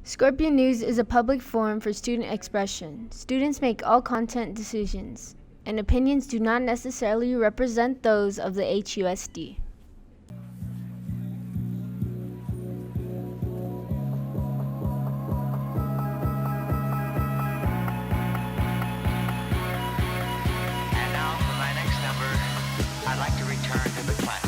Scorpion News is a public forum for student expression. Students make all content decisions, and opinions do not necessarily represent those of the HUSD. And now for my next number, I'd like to return to the classics.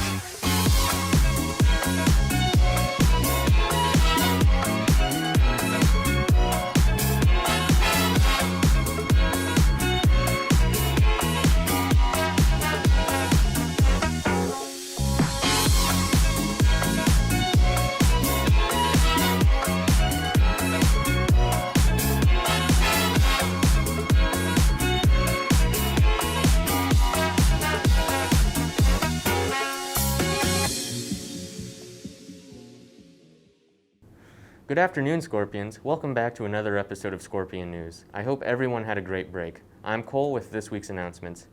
Good afternoon, Scorpions. Welcome back to another episode of Scorpion News. I hope everyone had a great break. I'm Cole with this week's announcements.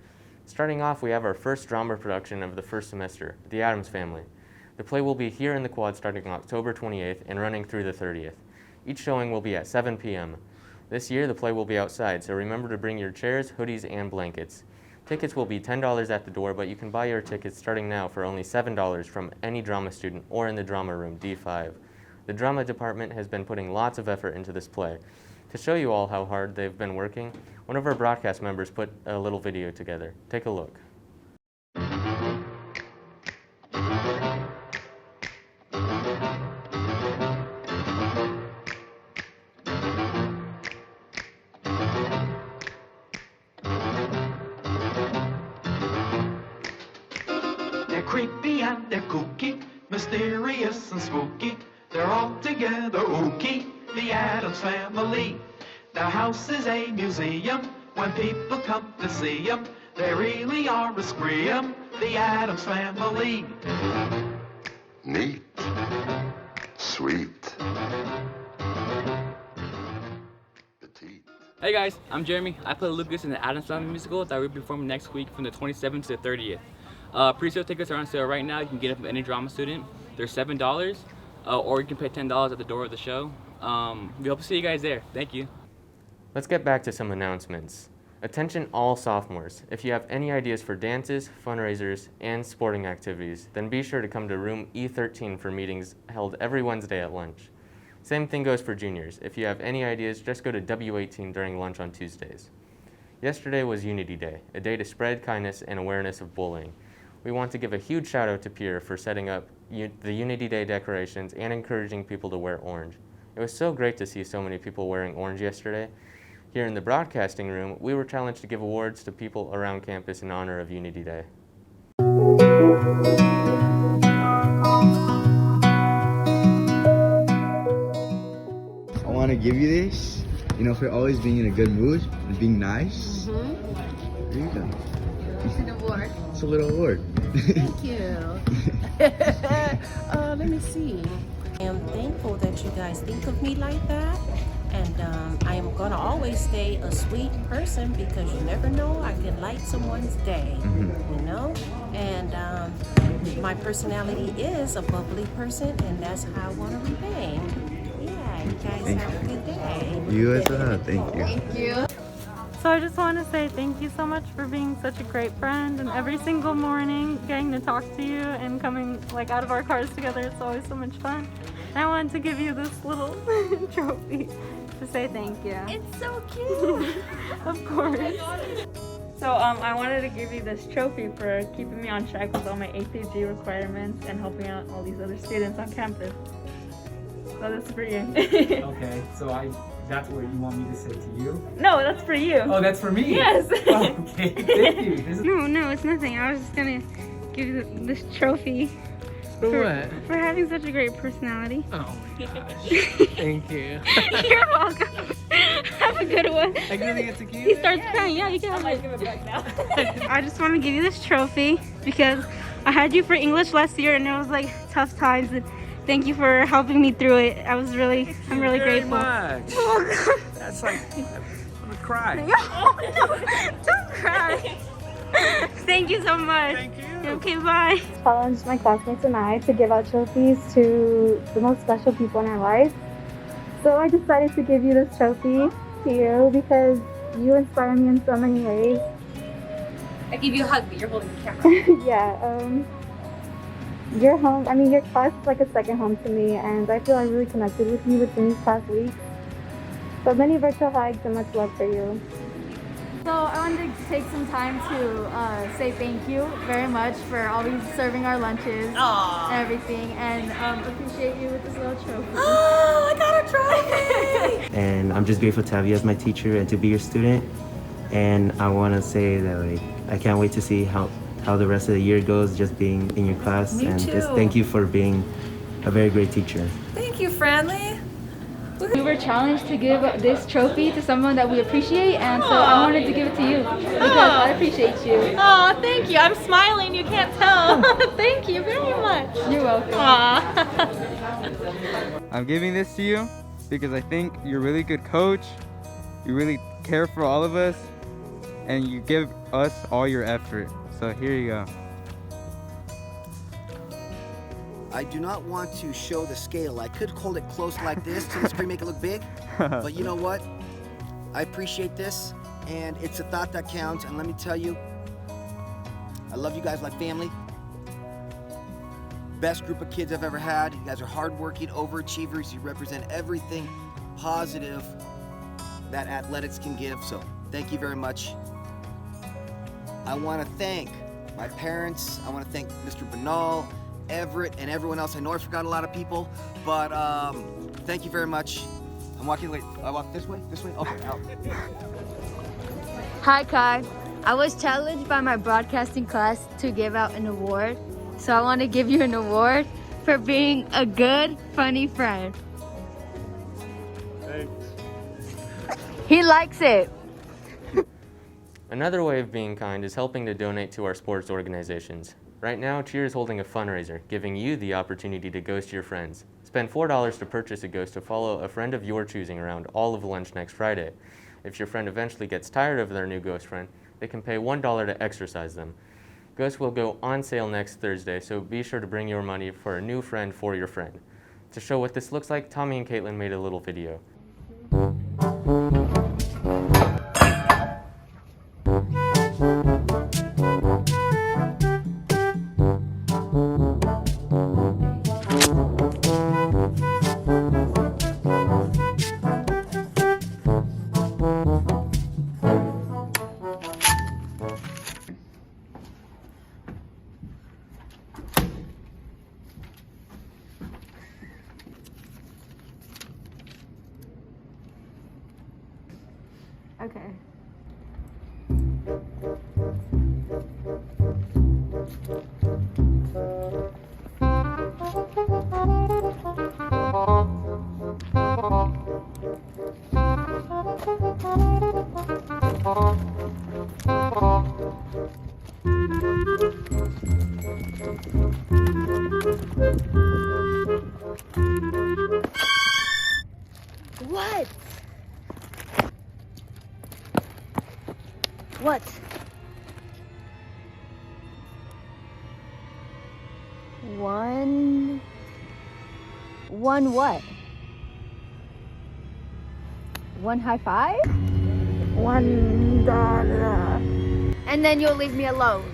Starting off, we have our first drama production of the first semester, The Addams Family. The play will be here in the Quad starting October 28th and running through the 30th. Each showing will be at 7 p.m. This year, the play will be outside, so remember to bring your chairs, hoodies, and blankets. Tickets will be $10 at the door, but you can buy your tickets starting now for only $7 from any drama student or in the drama room D5. The drama department has been putting lots of effort into this play. To show you all how hard they've been working, one of our broadcast members put a little video together. Take a look. They're creepy and they're kooky, mysterious and spooky. They're all together ooky, the Addams Family. Their house is a museum. When people come to see them, they really are a scream, the Addams Family. Neat. Sweet. Petite. Hey guys, I'm Jeremy. I play Lucas in the Addams Family musical that will be performing next week from the 27th to the 30th. Pre-sale tickets are on sale right now. You can get them from any drama student. They're $7, or you can pay $10 at the door of the show. We hope to see you guys there. Thank you. Let's get back to some announcements. Attention all sophomores. If you have any ideas for dances, fundraisers, and sporting activities, then be sure to come to room E13 for meetings held every Wednesday at lunch. Same thing goes for juniors. If you have any ideas, just go to W18 during lunch on Tuesdays. Yesterday was Unity Day, a day to spread kindness and awareness of bullying. We want to give a huge shout out to Pierre for setting up the Unity Day decorations and encouraging people to wear orange. It was so great to see so many people wearing orange yesterday. Here in the broadcasting room, we were challenged to give awards to people around campus in honor of Unity Day. I want to give you this, for always being in a good mood and being nice. There you go. It's an award. It's a little award. Thank you. Let me see. I am thankful that you guys think of me like that. And I am going to always stay a sweet person because you never know, I can light someone's day, And my personality is a bubbly person, and that's how I want to remain. Yeah, you guys have a good day. You as well. Thank you. Thank you. So I just want to say thank you so much for being such a great friend, and every single morning getting to talk to you and coming out of our cars together. It's always so much fun. And I wanted to give you this little trophy to say thank you. It's so cute. Of course. So I wanted to give you this trophy for keeping me on track with all my APG requirements and helping out all these other students on campus. So this is for you. Okay, so that's what you want me to say to you? No, that's for you. Oh, that's for me? Yes. Oh, okay, thank you. No, it's nothing. I was just gonna give you this trophy. For what? For having such a great personality. Oh my gosh. Thank you. You're welcome. Have a good one. I can think it's a cute. He starts crying. Yeah, you can have it. Give it back now. I just want to give you this trophy because I had you for English last year and it was tough times. And thank you for helping me through it. I'm really grateful. Much. Oh, That's I'm gonna cry. no, don't cry. Thank you so much. Thank you. Okay, bye. Challenged my classmates and I to give out trophies to the most special people in our life. So I decided to give you this trophy to you because you inspire me in so many ways. I give you a hug, but you're holding the camera. Yeah, your home, your class is like a second home to me, and I feel I really connected with you within these past weeks. So many virtual hugs and much love for you. So I wanted to take some time to say thank you very much for always serving our lunches and everything, and appreciate you with this little trophy. Oh, I got a trophy! And I'm just grateful to have you as my teacher and to be your student. And I want to say that I can't wait to see how the rest of the year goes, just being in your class. Me and too. Just thank you for being a very great teacher. Thank you, Franley. We were challenged to give this trophy to someone that we appreciate, and so I wanted to give it to you because I appreciate you. Oh, thank you. I'm smiling. You can't tell. Thank you very much. You're welcome. I'm giving this to you because I think you're a really good coach. You really care for all of us, and you give us all your effort. So here you go. I do not want to show the scale. I could hold it close like this to the screen, make it look big. But you know what? I appreciate this, and it's a thought that counts. And let me tell you, I love you guys like family. Best group of kids I've ever had. You guys are hardworking, overachievers. You represent everything positive that athletics can give. So thank you very much. I want to thank my parents. I want to thank Mr. Banal, Everett, and everyone else. I know I forgot a lot of people, but thank you very much. I'm walking, wait, I walk this way? This way? Okay, out. Hi, Kai. I was challenged by my broadcasting class to give out an award, so I want to give you an award for being a good, funny friend. Thanks. He likes it. Another way of being kind is helping to donate to our sports organizations. Right now, Cheer is holding a fundraiser, giving you the opportunity to ghost your friends. Spend $4 to purchase a ghost to follow a friend of your choosing around all of lunch next Friday. If your friend eventually gets tired of their new ghost friend, they can pay $1 to exercise them. Ghosts will go on sale next Thursday, so be sure to bring your money for a new friend for your friend. To show what this looks like, Tommy and Caitlin made a little video. Okay. What? What? One what? One high five? $1. And then you'll leave me alone.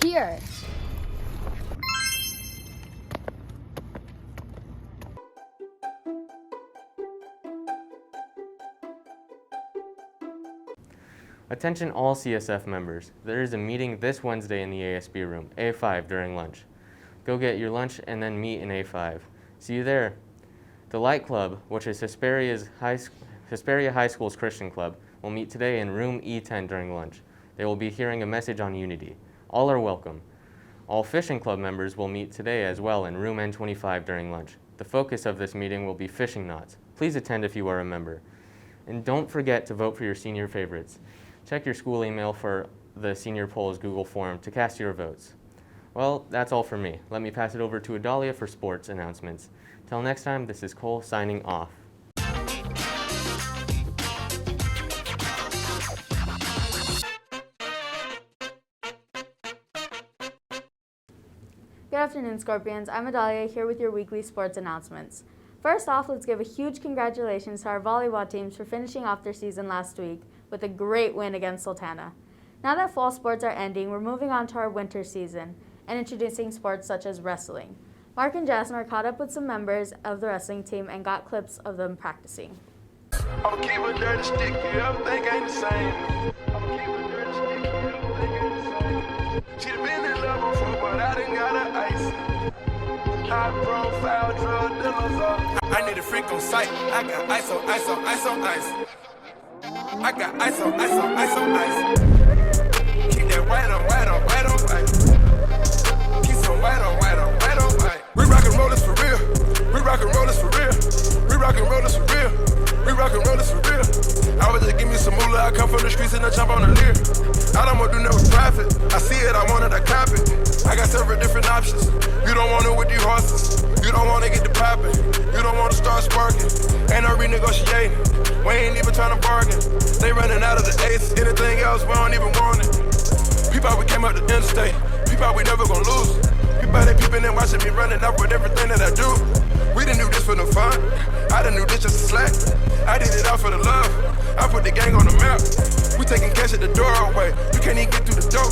Here. Attention all CSF members. There is a meeting this Wednesday in the ASB room, A5, during lunch. Go get your lunch and then meet in A5. See you there. The Light Club, which is Hesperia High School's Christian club, will meet today in room E10 during lunch. They will be hearing a message on unity. All are welcome. All Fishing Club members will meet today as well in room N25 during lunch. The focus of this meeting will be fishing knots. Please attend if you are a member. And don't forget to vote for your senior favorites. Check your school email for the Senior Polls Google form to cast your votes. Well, that's all for me. Let me pass it over to Adalia for sports announcements. Till next time, this is Cole signing off. Good afternoon, Scorpions. I'm Adalia here with your weekly sports announcements. First off, let's give a huge congratulations to our volleyball teams for finishing off their season last week with a great win against Sultana. Now that fall sports are ending, we're moving on to our winter season and introducing sports such as wrestling. Mark and Jasmine are caught up with some members of the wrestling team and got clips of them practicing. I'ma keep a dirty stick, everything ain't the same. I'ma keep a dirty stick, everything ain't the same. She done been in love before, but I done got her ice. High profile drug dealers up. I need a freak on sight. I got ice on ice on ice on ice. I got ice on ice on ice on ice. Keep that white on white on white on white. Keep some white on white on white on white. We rockin' rollers for real. We rockin' rollers for real. We rockin' rollers for real. We rockin' rollers for real. I was just give me some moolah. I come from the streets and I jump on the leer. I don't want to do nothing with profit. I see it, I want it, I cop it. I got several different options. You don't want it with these horses. You don't want to get the poppin'. You don't want to start sparking. Ain't no renegotiating. We ain't even trying to bargain. They running out of the ace. Anything else, we don't even want it. People, we came up the interstate. People, we never gonna lose. People, they peeping and watching me running up with everything that I do. We didn't do this for the fun. I done knew this just a slack. I did it all for the love. I put the gang on the map. We taking cash at the doorway. You can't even get through the door.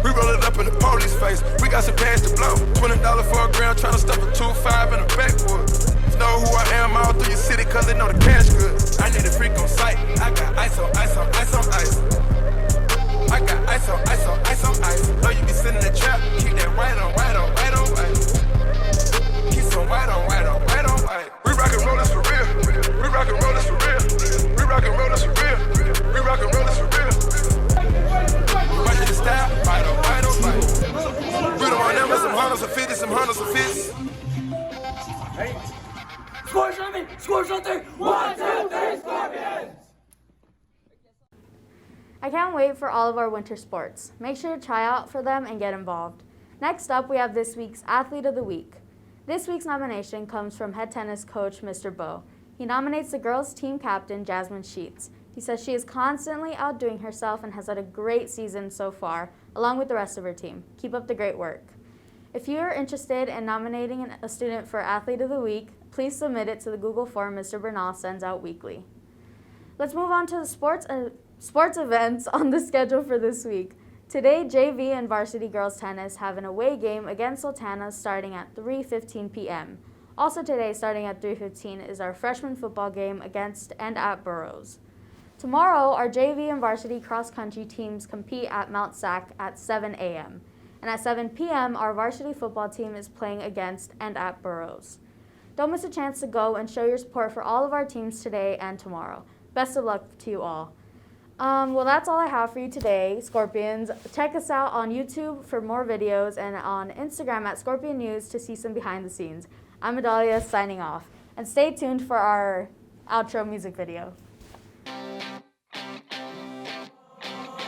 We roll it up in the police face. We got some cash to blow. $20 for a gram, tryna stuff a 2.5 in a backwood. Know who I am all through your city, cause they know the cash good. I need a freak on sight. I got ice on ice on ice on ice. I got ice on ice on ice on ice. Know you be sitting in the trap. Keep that white on white on white on white. Keep some white on white on white on white. We rockin' rollers for real. We rockin' rollers for real. We rockin' rollers for real. We rockin' rollers for real. Watch the style, white on white on white. We don't want them with some hunters of 50, some hunters of 50. Hey. Scores on me! Scores on 3! 1, 2, 3, Scorpions! I can't wait for all of our winter sports. Make sure to try out for them and get involved. Next up, we have this week's Athlete of the Week. This week's nomination comes from head tennis coach Mr. Bo. He nominates the girls' team captain, Jasmine Sheets. He says she is constantly outdoing herself and has had a great season so far, along with the rest of her team. Keep up the great work. If you are interested in nominating a student for Athlete of the Week, please submit it to the Google form Mr. Bernal sends out weekly. Let's move on to the sports events on the schedule for this week. Today, JV and varsity girls tennis have an away game against Sultana starting at 3:15 p.m. Also today, starting at 3:15, is our freshman football game against and at Burroughs. Tomorrow, our JV and varsity cross-country teams compete at Mount Sac at 7 a.m. And at 7 p.m., our varsity football team is playing against and at Burroughs. Don't miss a chance to go and show your support for all of our teams today and tomorrow. Best of luck to you all. Well, that's all I have for you today, Scorpions. Check us out on YouTube for more videos and on Instagram at Scorpion News to see some behind the scenes. I'm Adalia signing off. And stay tuned for our outro music video.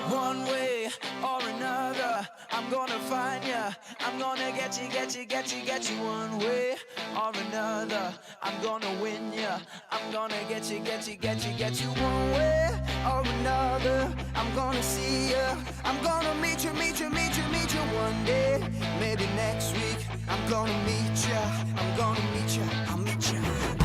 One way or another, I'm gonna find ya. I'm gonna get you one way or another. I'm gonna win ya. I'm gonna get you one way or another. I'm gonna see ya. I'm gonna meet you one day. Maybe next week. I'm gonna meet ya. I'll meet ya.